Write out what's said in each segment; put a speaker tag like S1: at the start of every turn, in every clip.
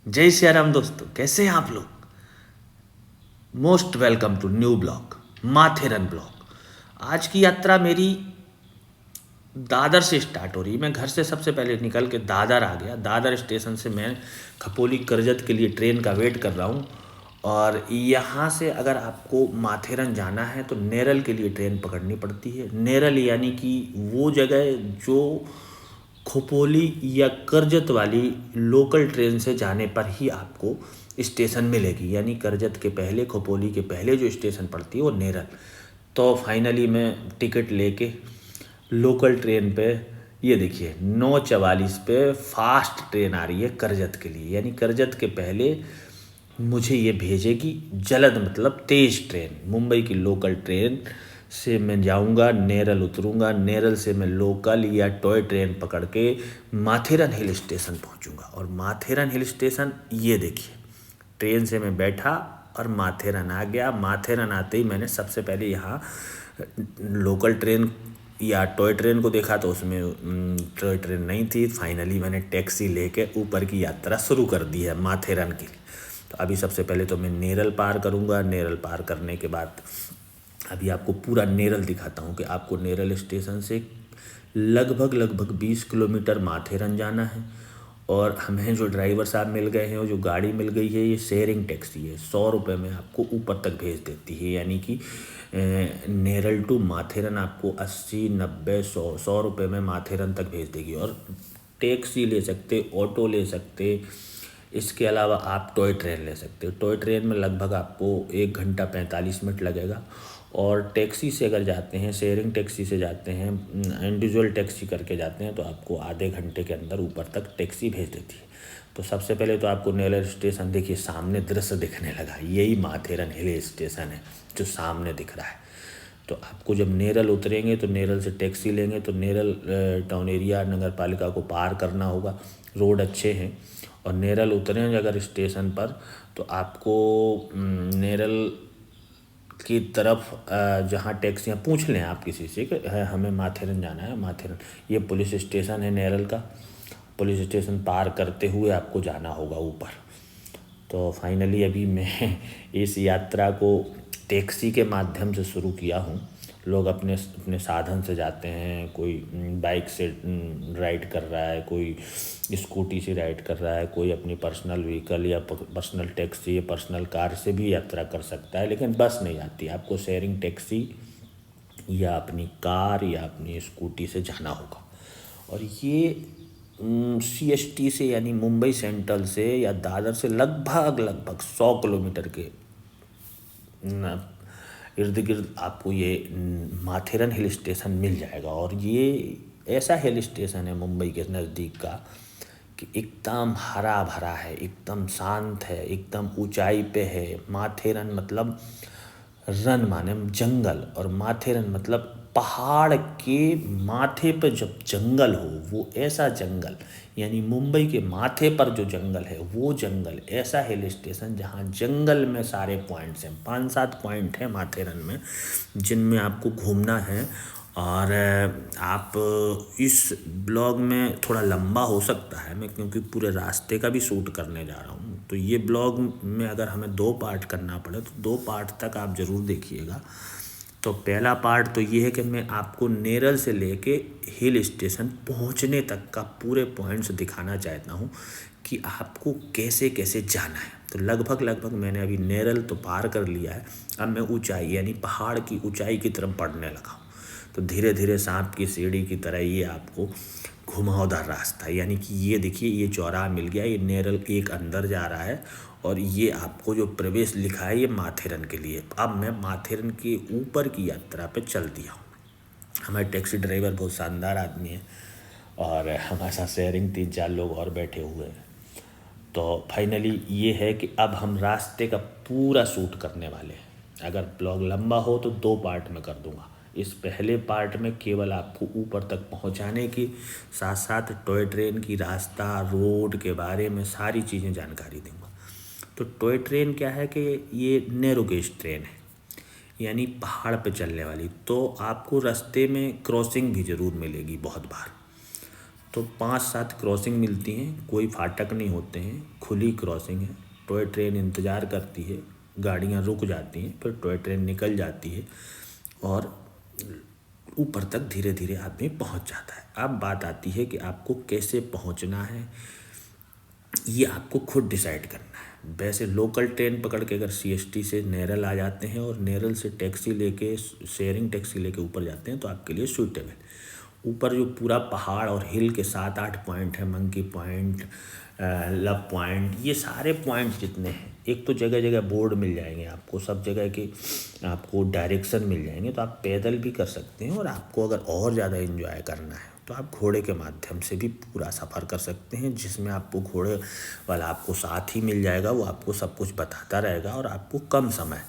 S1: जय सिया राम दोस्तों, कैसे हैं आप लोग। Most welcome to new blog, Matheran blog. आज की यात्रा मेरी दादर से स्टार्ट हो रही है। मैं घर से सबसे पहले निकल के दादर आ गया। दादर स्टेशन से मैं खपोली करजत के लिए ट्रेन का वेट कर रहा हूँ। और यहाँ से अगर आपको माथेरन जाना है तो नेरल के लिए ट्रेन पकड़नी पड़ती है। नेरल यानी कि वो जगह जो खोपोली या करजत वाली लोकल ट्रेन से जाने पर ही आपको स्टेशन मिलेगी। यानी करजत के पहले, खोपोली के पहले जो स्टेशन पड़ती है वो नेरल। तो फाइनली मैं टिकट लेके लोकल ट्रेन पे, ये देखिए 9:44 पे फास्ट ट्रेन आ रही है करजत के लिए। यानी करजत के पहले मुझे ये भेजेगी जलद, मतलब तेज़ ट्रेन। मुंबई की लोकल ट्रेन से मैं जाऊंगा, नेरल उतरूंगा, नेरल से मैं लोकल या टॉय ट्रेन पकड़ के माथेरन हिल स्टेशन पहुंचूंगा। और माथेरन हिल स्टेशन, ये देखिए, ट्रेन से मैं बैठा और माथेरन आ गया। माथेरन आते ही मैंने सबसे पहले यहाँ लोकल ट्रेन या टॉय ट्रेन को देखा, तो उसमें टॉय ट्रेन नहीं थी। फाइनली मैंने टैक्सी लेके ऊपर की यात्रा शुरू कर दी है माथेरन के लिए। तो अभी सबसे पहले तो मैं नेरल पार करूँगा। नेरल पार करने के बाद अभी आपको पूरा नेरल दिखाता हूँ कि आपको नेरल स्टेशन से लगभग 20 किलोमीटर माथेरन जाना है। और हमें जो ड्राइवर साहब मिल गए हैं और जो गाड़ी मिल गई है, ये शेयरिंग टैक्सी है। 100 रुपये में आपको ऊपर तक भेज देती है। यानी कि नेरल टू माथेरन आपको 80, 90, 100 रुपये में माथेरन तक भेज देगी। और टैक्सी ले सकते, ऑटो ले सकते, इसके अलावा आप टॉय ट्रेन ले सकते हो। टॉय ट्रेन में लगभग आपको 1 घंटा 45 मिनट लगेगा। और टैक्सी से अगर जाते हैं, शेयरिंग टैक्सी से जाते हैं, इंडिविजुअल टैक्सी करके जाते हैं, तो आपको आधे घंटे के अंदर ऊपर तक टैक्सी भेज देती है। तो सबसे पहले तो आपको नेरल स्टेशन, देखिए सामने दृश्य दिखने लगा, यही माथेरन हिल स्टेशन है जो सामने दिख रहा है। तो आपको जब नेरल उतरेंगे तो नेरल से टैक्सी लेंगे तो नेरल टाउन एरिया नगर पालिका को पार करना होगा। रोड अच्छे हैं। और नेरल उतरेंगे अगर स्टेशन पर, तो आपको नेरल की तरफ जहाँ टैक्सियाँ, पूछ लें आप किसी से कि हमें माथेरन जाना है। माथेरन ये पुलिस स्टेशन है नेरल का। पुलिस स्टेशन पार करते हुए आपको जाना होगा ऊपर। तो फाइनली अभी मैं इस यात्रा को टैक्सी के माध्यम से शुरू किया हूँ। लोग अपने अपने साधन से जाते हैं। कोई बाइक से राइड कर रहा है, कोई स्कूटी से राइड कर रहा है, कोई अपनी पर्सनल व्हीकल या पर्सनल टैक्सी या पर्सनल कार से भी यात्रा कर सकता है। लेकिन बस नहीं जाती, आपको शेयरिंग टैक्सी या अपनी कार या अपनी स्कूटी से जाना होगा। और ये CST से, यानी मुंबई सेंट्रल से या दादर से लगभग 100 किलोमीटर के इर्द गिर्द आपको ये माथेरन हिल स्टेशन मिल जाएगा। और ये ऐसा हिल स्टेशन है मुंबई के नज़दीक का कि एकदम हरा भरा है, एकदम शांत है, एकदम ऊंचाई पे है। माथेरन मतलब रन माने जंगल, और माथेरन मतलब पहाड़ के माथे पर जब जंगल हो, वो ऐसा जंगल। यानी मुंबई के माथे पर जो जंगल है वो जंगल, ऐसा हिल स्टेशन जहाँ जंगल में सारे पॉइंट्स हैं। 5-7 पॉइंट हैं माथेरन में जिनमें आपको घूमना है। और आप इस ब्लॉग में थोड़ा लंबा हो सकता है, मैं क्योंकि पूरे रास्ते का भी शूट करने जा रहा हूँ। तो ये ब्लॉग में अगर हमें 2 पार्ट करना पड़े तो 2 पार्ट तक आप ज़रूर देखिएगा। तो पहला पार्ट तो ये है कि मैं आपको नेरल से लेके हिल स्टेशन पहुँचने तक का पूरे पॉइंट्स दिखाना चाहता हूँ कि आपको कैसे कैसे जाना है। तो लगभग मैंने अभी नेरल तो पार कर लिया है। अब मैं ऊंचाई, यानी पहाड़ की ऊंचाई की तरफ बढ़ने लगा हूँ। तो धीरे धीरे सांप की सीढ़ी की तरह ये आपको घुमावदार रास्ता है। यानी कि ये देखिए, ये चौराहा मिल गया, ये नेरल एक अंदर जा रहा है। और ये आपको जो प्रवेश लिखा है ये माथेरन के लिए। अब मैं माथेरन के ऊपर की यात्रा पे चल दिया हूँ। हमारे टैक्सी ड्राइवर बहुत शानदार आदमी है और हमारे साथ शेयरिंग 3-4 लोग और बैठे हुए हैं। तो फाइनली ये है कि अब हम रास्ते का पूरा शूट करने वाले हैं। अगर ब्लॉग लंबा हो तो 2 पार्ट में कर दूंगा। इस पहले पार्ट में केवल आपको ऊपर तक पहुंचाने की साथ साथ टॉय ट्रेन की रास्ता, रोड के बारे में सारी चीज़ें जानकारी दूंगा। तो टॉय ट्रेन क्या है कि ये नैरो गेज ट्रेन है, यानी पहाड़ पे चलने वाली। तो आपको रास्ते में क्रॉसिंग भी ज़रूर मिलेगी बहुत बार। तो 5-7 क्रॉसिंग मिलती हैं, कोई फाटक नहीं होते हैं, खुली क्रॉसिंग है। टॉय ट्रेन इंतज़ार करती है, गाड़ियाँ रुक जाती हैं, फिर टॉय ट्रेन निकल जाती है और ऊपर तक धीरे धीरे आदमी पहुंच जाता है। अब बात आती है कि आपको कैसे पहुंचना है, ये आपको खुद डिसाइड करना है। वैसे लोकल ट्रेन पकड़ के अगर सीएसटी से नेरल आ जाते हैं और नेरल से टैक्सी लेके, शेयरिंग टैक्सी लेके ऊपर जाते हैं तो आपके लिए सूटेबल। ऊपर जो पूरा पहाड़ और हिल के 7-8 पॉइंट है, मंकी पॉइंट, लव पॉइंट, ये सारे पॉइंट जितने हैं, एक तो जगह जगह बोर्ड मिल जाएंगे आपको, सब जगह के आपको डायरेक्शन मिल जाएंगे, तो आप पैदल भी कर सकते हैं। और आपको अगर और ज़्यादा एंजॉय करना है तो आप घोड़े के माध्यम से भी पूरा सफ़र कर सकते हैं, जिसमें आपको घोड़े वाला आपको साथ ही मिल जाएगा, वो आपको सब कुछ बताता रहेगा और आपको कम समय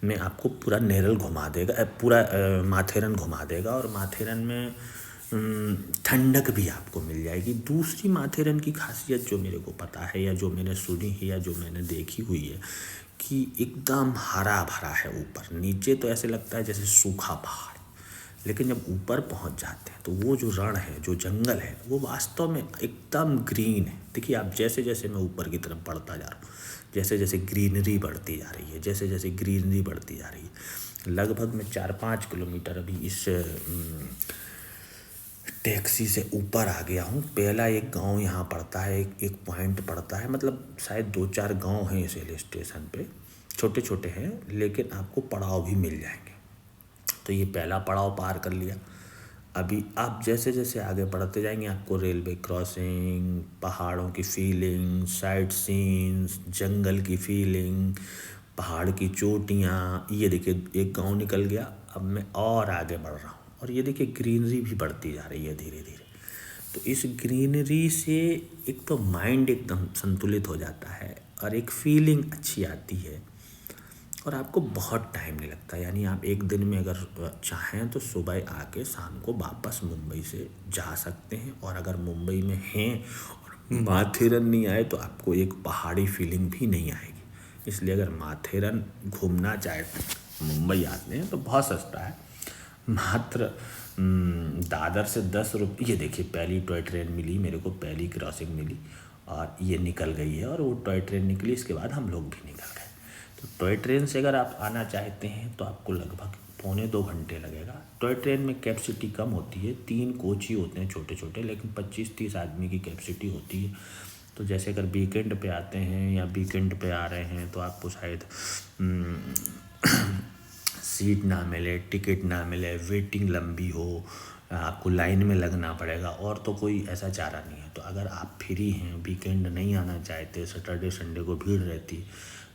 S1: में आपको पूरा नेरल घुमा देगा, पूरा माथेरन घुमा देगा। और माथेरन में ठंडक भी आपको मिल जाएगी। दूसरी माथेरन की खासियत जो मेरे को पता है या जो मैंने सुनी है या जो मैंने देखी हुई है कि एकदम हरा भरा है ऊपर। नीचे तो ऐसे लगता है जैसे सूखा पहाड़, लेकिन जब ऊपर पहुंच जाते हैं तो वो जो रण है, जो जंगल है, वो वास्तव में एकदम ग्रीन है। देखिए, आप जैसे जैसे मैं ऊपर की तरफ बढ़ता जा रहा हूँ, जैसे जैसे ग्रीनरी बढ़ती जा रही है, जैसे जैसे ग्रीनरी बढ़ती जा रही है, लगभग मैं 4-5 किलोमीटर अभी इस टैक्सी से ऊपर आ गया हूँ। पहला एक गांव यहाँ पड़ता है, एक पॉइंट पड़ता है, मतलब शायद 2-4 गांव हैं इस हिल स्टेशन पे, छोटे छोटे हैं, लेकिन आपको पड़ाव भी मिल जाएंगे। तो ये पहला पड़ाव पार कर लिया। अभी आप जैसे जैसे आगे बढ़ते जाएंगे आपको रेलवे क्रॉसिंग, पहाड़ों की फीलिंग, साइट सीन्स, जंगल की फीलिंग, पहाड़ की चोटियाँ, ये देखिए एक गांव निकल गया। अब मैं और आगे बढ़ रहा हूँ और ये देखिए ग्रीनरी भी बढ़ती जा रही है धीरे धीरे। तो इस ग्रीनरी से एक तो माइंड एकदम संतुलित हो जाता है और एक फीलिंग अच्छी आती है और आपको बहुत टाइम नहीं लगता। यानी आप एक दिन में अगर चाहें तो सुबह आके शाम को वापस मुंबई से जा सकते हैं। और अगर मुंबई में हैं और माथेरन नहीं आए तो आपको एक पहाड़ी फीलिंग भी नहीं आएगी। इसलिए अगर माथेरन घूमना चाहे मुंबई आते हैं तो बहुत सस्ता है, मात्र दादर से 10 रुपये। ये देखिए पहली टॉय ट्रेन मिली मेरे को, पहली क्रॉसिंग मिली और ये निकल गई है और वो टॉय ट्रेन निकली, इसके बाद हम लोग भी निकल गए। तो टॉय ट्रेन से अगर आप आना चाहते हैं तो आपको लगभग 1.25-2 घंटे लगेगा। टॉय ट्रेन में कैपेसिटी कम होती है, 3 कोच ही होते हैं छोटे छोटे, लेकिन 25-30 आदमी की कैपेसिटी होती है। तो जैसे अगर वीकेंड पे आते हैं या वीकेंड पे आ रहे हैं तो आपको शायद सीट ना मिले, टिकट ना मिले, वेटिंग लंबी हो, आपको लाइन में लगना पड़ेगा, और तो कोई ऐसा चारा नहीं है। तो अगर आप फ्री हैं, वीकेंड नहीं आना चाहते, सैटरडे संडे को भीड़ रहती,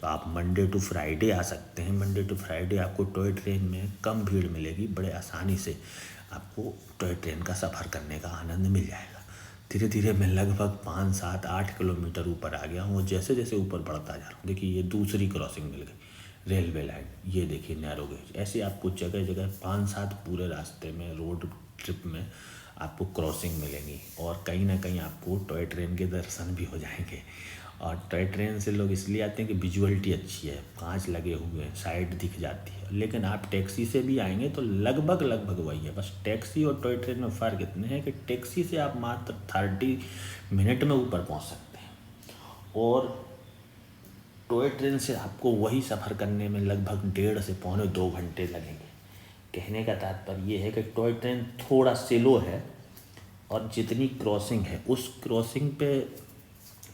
S1: तो आप मंडे टू फ्राइडे आ सकते हैं। मंडे टू फ्राइडे आपको टॉय ट्रेन में कम भीड़ मिलेगी, बड़े आसानी से आपको टॉय ट्रेन का सफ़र करने का आनंद मिल जाएगा। धीरे धीरे मैं लगभग 5-7-8 किलोमीटर ऊपर आ गया हूँ। जैसे जैसे ऊपर बढ़ता जा रहा हूँ, देखिए ये दूसरी क्रॉसिंग मिल गई, रेलवे लाइन, ये देखिए नैरो गेज। ऐसे आपको जगह जगह 5-7 पूरे रास्ते में, रोड ट्रिप में आपको क्रॉसिंग मिलेंगी और कहीं ना कहीं आपको टॉय ट्रेन के दर्शन भी हो जाएंगे। और टॉय ट्रेन से लोग इसलिए आते हैं कि विजुअलिटी अच्छी है, कांच लगे हुए हैं, साइड दिख जाती है। लेकिन आप टैक्सी से भी आएंगे तो लगभग लगभग वही है, बस टैक्सी और टॉय ट्रेन में फ़र्क इतने हैं कि टैक्सी से आप मात्र 30 मिनट में ऊपर पहुंच सकते हैं और टॉय ट्रेन से आपको वही सफ़र करने में लगभग 1.5 से 1.25-2 घंटे लगेंगे। कहने का तात्पर्य ये है कि टॉय ट्रेन थोड़ा स्लो है और जितनी क्रॉसिंग है उस क्रॉसिंग पे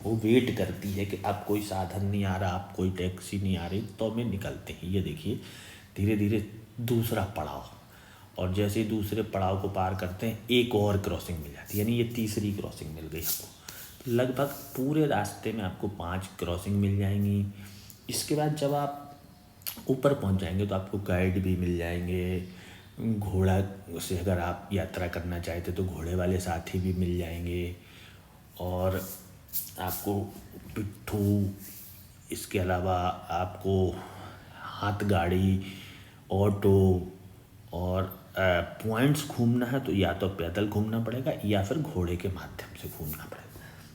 S1: वो वेट करती है कि अब कोई साधन नहीं आ रहा, अब कोई टैक्सी नहीं आ रही, तो हमें निकलते हैं। ये देखिए धीरे धीरे दूसरा पड़ाव, और जैसे ही दूसरे पड़ाव को पार करते हैं एक और क्रॉसिंग मिल जाती है, यानी ये तीसरी क्रॉसिंग मिल गई आपको। लगभग पूरे रास्ते में आपको 5 क्रॉसिंग मिल जाएंगी। इसके बाद जब आप ऊपर पहुंच जाएंगे तो आपको गाइड भी मिल जाएंगे। घोड़ा से अगर आप यात्रा करना चाहते तो घोड़े वाले साथी भी मिल जाएंगे और आपको पिट्ठू, इसके अलावा आपको हाथ गाड़ी, ऑटो, और पॉइंट्स घूमना है तो या तो पैदल घूमना पड़ेगा या फिर घोड़े के माध्यम से घूमना पड़ेगा।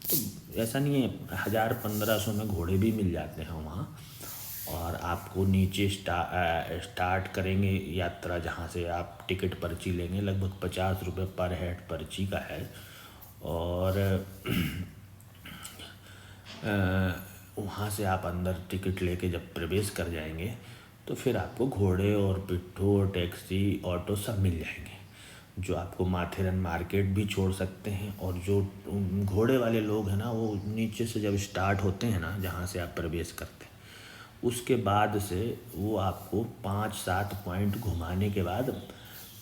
S1: तो ऐसा नहीं है, 1000-1500 में घोड़े भी मिल जाते हैं वहाँ। और आपको नीचे स्टार्ट करेंगे यात्रा, जहाँ से आप टिकट पर्ची लेंगे, लगभग 50 रुपये पर हेड पर्ची का है। और वहाँ से आप अंदर टिकट लेके जब प्रवेश कर जाएंगे तो फिर आपको घोड़े और पिट्ठू और टैक्सी ऑटो सब मिल जाएंगे, जो आपको माथेरन मार्केट भी छोड़ सकते हैं। और जो घोड़े वाले लोग हैं ना, वो नीचे से जब स्टार्ट होते हैं ना, जहाँ से आप प्रवेश करते हैं, उसके बाद से वो आपको 5-7 पॉइंट घुमाने के बाद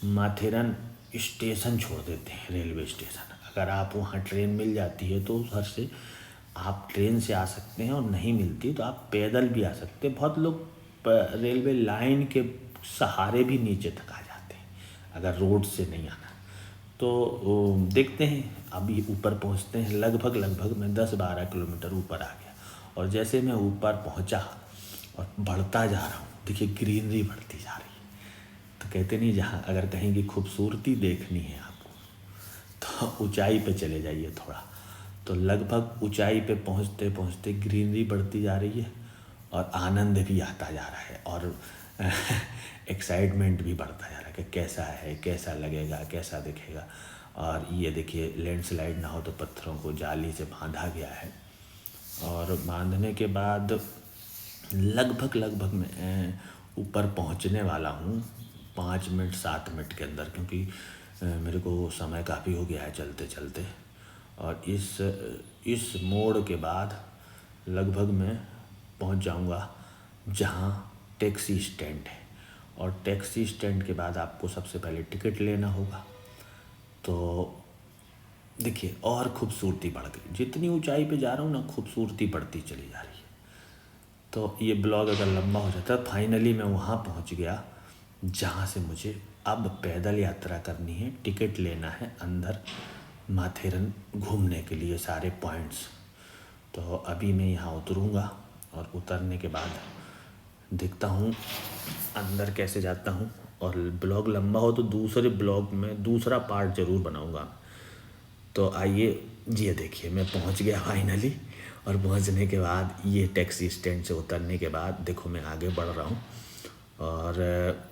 S1: माथेरन स्टेशन छोड़ देते हैं, रेलवे स्टेशन। अगर आप वहाँ ट्रेन मिल जाती है तो उधर से आप ट्रेन से आ सकते हैं, और नहीं मिलती तो आप पैदल भी आ सकते हैं। बहुत लोग रेलवे लाइन के सहारे भी नीचे तक आ जाते हैं, अगर रोड से नहीं आना। तो देखते हैं, अभी ऊपर पहुंचते हैं। लगभग मैं 10-12 किलोमीटर ऊपर आ गया, और जैसे मैं ऊपर पहुंचा और बढ़ता जा रहा हूँ, देखिए ग्रीनरी बढ़ती जा रही है। तो कहते नहीं, जहाँ अगर कहीं की खूबसूरती देखनी है आपको तो ऊंचाई पे चले जाइए थोड़ा। तो लगभग ऊंचाई पे पहुँचते पहुँचते ग्रीनरी बढ़ती जा रही है, और आनंद भी आता जा रहा है, और एक्साइटमेंट भी बढ़ता जा रहा है कि कैसा है, कैसा लगेगा, कैसा दिखेगा। और ये देखिए, लैंडस्लाइड ना हो तो पत्थरों को जाली से बांधा गया है, और बांधने के बाद लगभग मैं ऊपर पहुंचने वाला हूँ 5 मिनट 7 मिनट के अंदर, क्योंकि मेरे को समय काफ़ी हो गया है चलते चलते। और इस मोड़ के बाद लगभग मैं पहुंच जाऊंगा जहां टैक्सी स्टैंड है, और टैक्सी स्टैंड के बाद आपको सबसे पहले टिकट लेना होगा। तो देखिए, और खूबसूरती बढ़ गई, जितनी ऊंचाई पे जा रहा हूँ ना, खूबसूरती बढ़ती चली जा रही है। तो ये ब्लॉग अगर लंबा हो जाता, फाइनली मैं वहाँ पहुँच गया जहाँ से मुझे अब पैदल यात्रा करनी है, टिकट लेना है अंदर माथेरन घूमने के लिए सारे पॉइंट्स। तो अभी मैं यहाँ उतरूँगा, और उतरने के बाद देखता हूँ अंदर कैसे जाता हूँ। और ब्लॉग लंबा हो तो दूसरे ब्लॉग में दूसरा पार्ट ज़रूर बनाऊँगा। तो आइए, ये देखिए मैं पहुँच गया फाइनली। और पहुँचने के बाद ये टैक्सी स्टैंड से उतरने के बाद देखो मैं आगे बढ़ रहा हूँ, और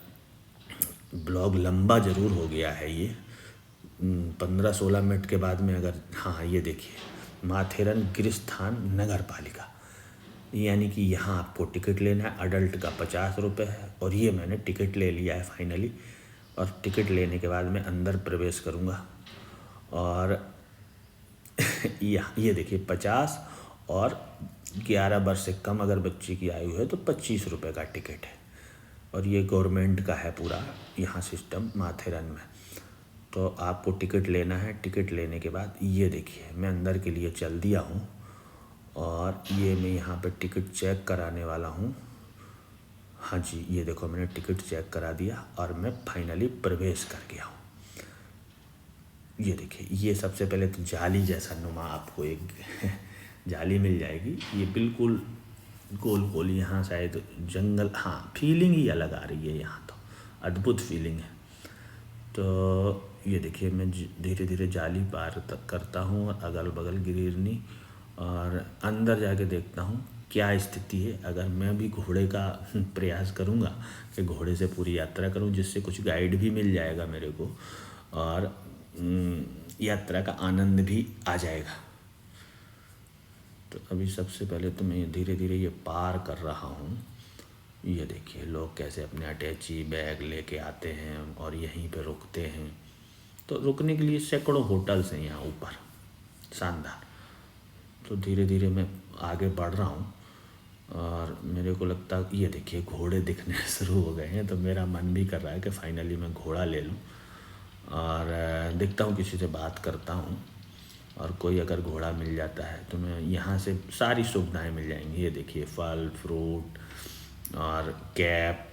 S1: ब्लॉग लंबा ज़रूर हो गया है ये। 15-16 मिनट के बाद में अगर, हाँ ये देखिए, माथेरन गिरिस्थान नगर पालिका, यानी कि यहाँ आपको टिकट लेना है। अडल्ट का 50 रुपये है, और ये मैंने टिकट ले लिया है फाइनली। और टिकट लेने के बाद मैं अंदर प्रवेश करूँगा, और ये देखिए 50, और 11 वर्ष से कम अगर बच्चे की आयु है तो 25 रुपये का टिकट है। और ये गवर्नमेंट का है पूरा यहाँ सिस्टम माथेरन में। तो आपको टिकट लेना है। टिकट लेने के बाद ये देखिए मैं अंदर के लिए चल दिया हूँ, और ये मैं यहाँ पे टिकट चेक कराने वाला हूँ। हाँ जी, ये देखो मैंने टिकट चेक करा दिया, और मैं फाइनली प्रवेश कर गया हूँ। ये देखिए, ये सबसे पहले तो जाली जैसा नुमा आपको एक जाली मिल जाएगी। ये बिल्कुल गोल गोल, यहाँ शायद जंगल, हाँ फीलिंग ही अलग आ रही है यहाँ, तो अद्भुत फीलिंग है। तो ये देखिए मैं धीरे धीरे जाली पार तक करता हूँ, और अगल बगल गिरनी, और अंदर जाके देखता हूँ क्या स्थिति है। अगर मैं भी घोड़े का प्रयास करूँगा कि घोड़े से पूरी यात्रा करूँ, जिससे कुछ गाइड भी मिल जाएगा मेरे को, और यात्रा का आनंद भी आ जाएगा। तो अभी सबसे पहले तो मैं धीरे धीरे ये पार कर रहा हूँ। ये देखिए लोग कैसे अपने अटैची बैग लेके आते हैं और यहीं पे रुकते हैं। तो रुकने के लिए सैकड़ों होटल्स हैं यहाँ ऊपर, शानदार। तो धीरे धीरे मैं आगे बढ़ रहा हूँ, और मेरे को लगता, ये देखिए घोड़े दिखने शुरू हो गए हैं। तो मेरा मन भी कर रहा है कि फाइनली मैं घोड़ा ले लूँ, और देखता हूँ किसी से बात करता हूँ, और कोई अगर घोड़ा मिल जाता है तो मैं यहाँ से सारी सुविधाएं मिल जाएंगी। ये देखिए फल फ्रूट और कैप,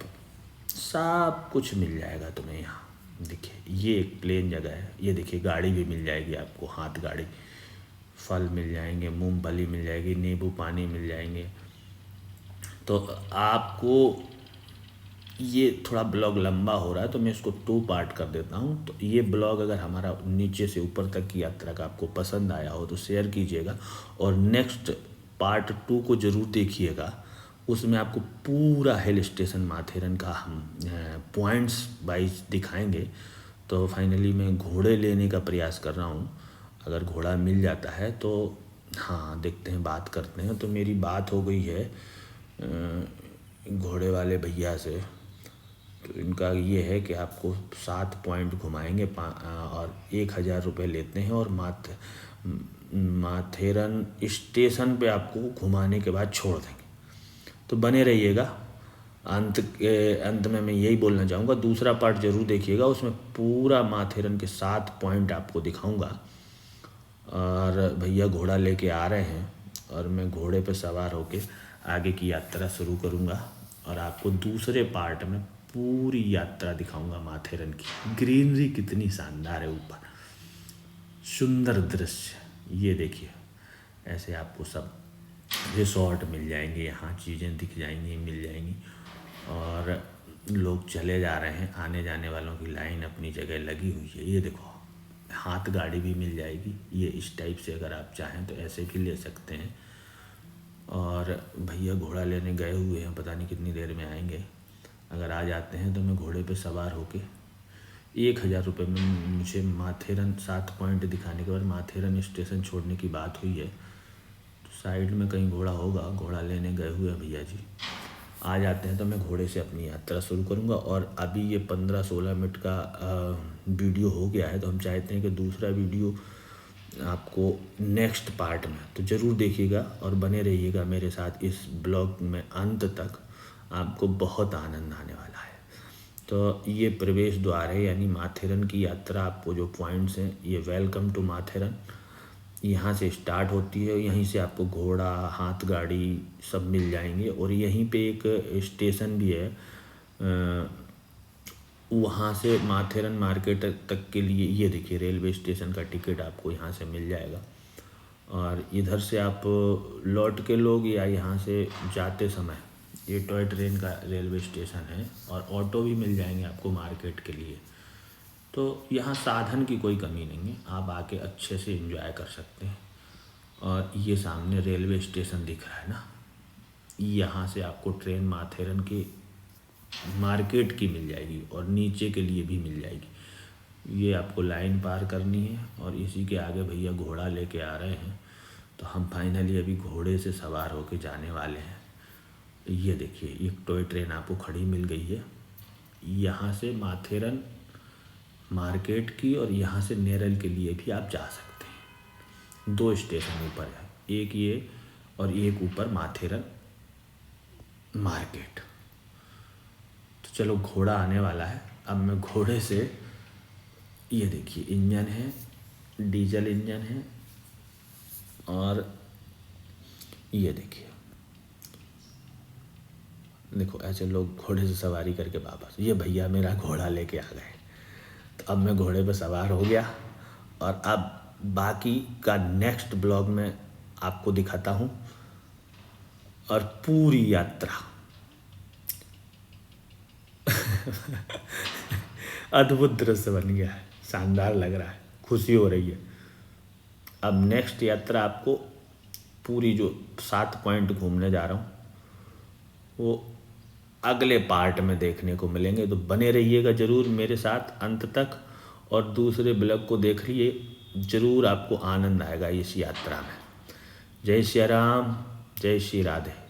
S1: सब कुछ मिल जाएगा तुम्हें यहाँ। देखिए ये एक प्लेन जगह है। ये देखिए गाड़ी भी मिल जाएगी आपको, हाथ गाड़ी। फल मिल जाएंगे, मूंगफली मिल जाएगी, नींबू पानी मिल जाएंगे। तो आपको, ये थोड़ा ब्लॉग लंबा हो रहा है तो मैं इसको 2 पार्ट कर देता हूँ। तो ये ब्लॉग अगर हमारा नीचे से ऊपर तक की यात्रा का आपको पसंद आया हो तो शेयर कीजिएगा, और नेक्स्ट पार्ट 2 को ज़रूर देखिएगा। उसमें आपको पूरा हिल स्टेशन माथेरन का हम पॉइंट्स वाइज दिखाएंगे। तो फाइनली मैं घोड़े लेने का प्रयास कर रहा हूँ। अगर घोड़ा मिल जाता है तो हाँ देखते हैं, बात करते हैं। तो मेरी बात हो गई है घोड़े वाले भैया से। तो इनका ये है कि आपको 7 पॉइंट घुमाएंगे और 1,000 रुपये लेते हैं, और माथेरन स्टेशन पे आपको घुमाने के बाद छोड़ देंगे। तो बने रहिएगा। अंत में मैं यही बोलना चाहूँगा, दूसरा पार्ट ज़रूर देखिएगा, उसमें पूरा माथेरन के 7 पॉइंट आपको दिखाऊंगा। और भैया घोड़ा लेके आ रहे हैं और मैं घोड़े पे सवार होके आगे की यात्रा शुरू करूँगा, और आपको दूसरे पार्ट में पूरी यात्रा दिखाऊंगा माथेरन की। ग्रीनरी कितनी शानदार है, ऊपर सुंदर दृश्य। ये देखिए, ऐसे आपको सब रिसोर्ट मिल जाएंगे, यहाँ चीज़ें दिख जाएंगी, मिल जाएंगी, और लोग चले जा रहे हैं। आने जाने वालों की लाइन अपनी जगह लगी हुई है। ये देखो, हाथ गाड़ी भी मिल जाएगी। ये इस टाइप से अगर आप चाहें तो ऐसे भी ले सकते हैं। और भैया घोड़ा लेने गए हुए हैं, पता नहीं कितनी देर में आएंगे। अगर आ जाते हैं तो मैं घोड़े पे सवार होके 1,000 रुपये में मुझे माथेरन 7 पॉइंट दिखाने के बाद माथेरन स्टेशन छोड़ने की बात हुई है। तो साइड में कहीं घोड़ा होगा, घोड़ा लेने गए हुए हैं भैया जी। आ जाते हैं तो मैं घोड़े से अपनी यात्रा शुरू करूंगा। और अभी ये 15-16 मिनट का वीडियो हो गया है, तो हम चाहते हैं कि दूसरा वीडियो आपको नेक्स्ट पार्ट में, तो ज़रूर देखिएगा और बने रहिएगा मेरे साथ इस ब्लॉग में अंत तक। आपको बहुत आनंद आने वाला है। तो ये प्रवेश द्वार है, यानी माथेरन की यात्रा। आपको जो पॉइंट्स हैं, ये वेलकम टू माथेरन यहाँ से स्टार्ट होती है। यहीं से आपको घोड़ा, हाथ गाड़ी सब मिल जाएंगे। और यहीं पे एक स्टेशन भी है, वहाँ से माथेरन मार्केट तक के लिए ये देखिए रेलवे स्टेशन का टिकट आपको यहाँ से मिल जाएगा। और इधर से आप लौट के लोग या यहाँ से जाते समय, ये टॉय ट्रेन का रेलवे स्टेशन है, और ऑटो भी मिल जाएंगे आपको मार्केट के लिए। तो यहाँ साधन की कोई कमी नहीं है, आप आके अच्छे से एंजॉय कर सकते हैं। और ये सामने रेलवे स्टेशन दिख रहा है ना, यहाँ से आपको ट्रेन माथेरन के मार्केट की मिल जाएगी और नीचे के लिए भी मिल जाएगी। ये आपको लाइन पार करनी है, और इसी के आगे भैया घोड़ा लेके आ रहे हैं। तो हम फाइनली अभी घोड़े से सवार होके जाने वाले हैं। ये देखिए, एक टॉय ट्रेन आपको खड़ी मिल गई है यहाँ से माथेरन मार्केट की, और यहाँ से नेरल के लिए भी आप जा सकते हैं। 2 स्टेशन ऊपर है, एक ये और एक ऊपर माथेरन मार्केट। तो चलो, घोड़ा आने वाला है। अब मैं घोड़े से, ये देखिए इंजन है, डीजल इंजन है, और ये देखिए, देखो ऐसे लोग घोड़े से सवारी करके वापस। ये भैया मेरा घोड़ा लेके आ गए। तो अब मैं घोड़े पर सवार हो गया, और अब बाकी का नेक्स्ट ब्लॉग में आपको दिखाता हूँ। और पूरी यात्रा अद्भुत दृश्य बन गया है, शानदार लग रहा है, खुशी हो रही है। अब नेक्स्ट यात्रा आपको पूरी जो 7 पॉइंट घूमने जा रहा हूँ, वो अगले पार्ट में देखने को मिलेंगे। तो बने रहिएगा ज़रूर मेरे साथ अंत तक, और दूसरे ब्लॉग को देख लिए, ज़रूर आपको आनंद आएगा इस यात्रा में। जय श्री राम, जय श्री राधे।